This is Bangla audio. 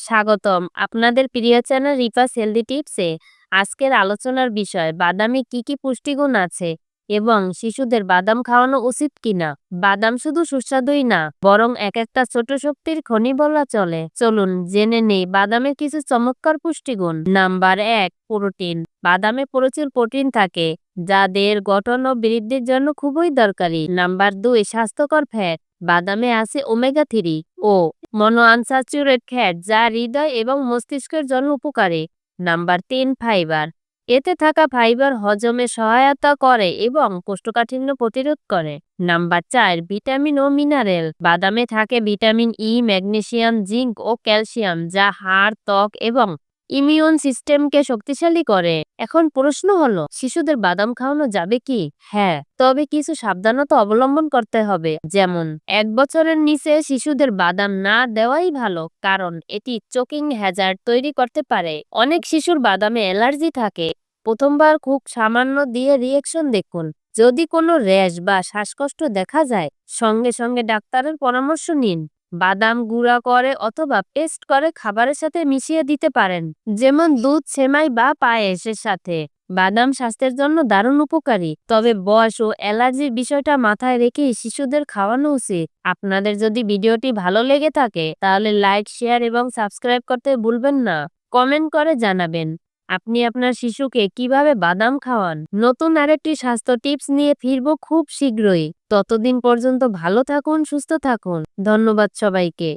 স্বাগতম আপনাদের প্রিয় চ্যানেল রিফাস হেলদি টিপসে। আজকের আলোচনার বিষয় বাদামে কি কি পুষ্টিগুণ আছে এবং শিশুদের বাদাম খাওয়ানো উচিত কিনা। বাদাম শুধু সুস্বাদুই না, বরং এক একটা ছোট শক্তির খনি বলা চলে। চলুন জেনে নেই বাদামের কিছু চমৎকার পুষ্টিগুণ। Number 1, protein. বাদামে প্রচুর প্রোটিন থাকে, যা দেহের গঠন ও বৃদ্ধির জন্য খুবই দরকারি। নাম্বার 2, স্বাস্থ্যকর ফ্যাট। বাদামে আছে ওমেগা 3 ও মনোআনস্যাচুরেট ফ্যাট, যা হৃদয় এবং মস্তিষ্কের জন্য উপকারী। Number 3, fibre. এতে থাকা ফাইবার হজমে সহায়তা করে এবং কোষ্ঠকাঠিন্য প্রতিরোধ করে। নাম্বার 4, ভিটামিন ও মিনারেল। বাদামে থাকে ভিটামিন ই, ম্যাগনেসিয়াম, জিঙ্ক ও ক্যালসিয়াম, যা হাড়, ত্বক এবং ইমিউন সিস্টেমকে শক্তিশালী করে। এখন প্রশ্ন হলো, শিশুদের বাদাম খাওয়ানো যাবে কি? হ্যাঁ, তবে কিছু সাবধানতা অবলম্বন করতে হবে। যেমন 1 বছরের নিচে শিশুদের বাদাম না দেওয়াই ভালো, কারণ এটি চোকিং হ্যাজার্ড তৈরি করতে পারে। অনেক শিশুর বাদামে অ্যালার্জি থাকে। প্রথমবার খুব সামান্য দিয়ে রিয়েকশন দেখুন। যদি কোনো র্যাশ বা শ্বাসকষ্ট দেখা যায়, সঙ্গে সঙ্গে ডাক্তারের পরামর্শ নিন। বাদাম গুঁড়া করে অথবা পেস্ট করে খাবারের সাথে মিশিয়ে দিতে পারেন, যেমন দুধ, সেমাই বা পায়েসের সাথে। বাদাম স্বাস্থ্যের জন্য দারুণ উপকারী, তবে বয়স ও অ্যালার্জির বিষয়টা মাথায় রেখেই শিশুদের খাওয়ানো উচিত। আপনাদের যদি ভিডিওটি ভালো লেগে থাকে তাহলে লাইক, শেয়ার এবং সাবস্ক্রাইব করতে ভুলবেন না। কমেন্ট করে জানাবেন আপনি আপনার শিশুকে কিভাবে বাদাম খাওয়ান। নতুন আরেকটি স্বাস্থ্য টিপস নিয়ে ফিরবো খুব শীঘ্রই। ততদিন পর্যন্ত ভালো থাকুন, সুস্থ থাকুন। ধন্যবাদ সবাইকে।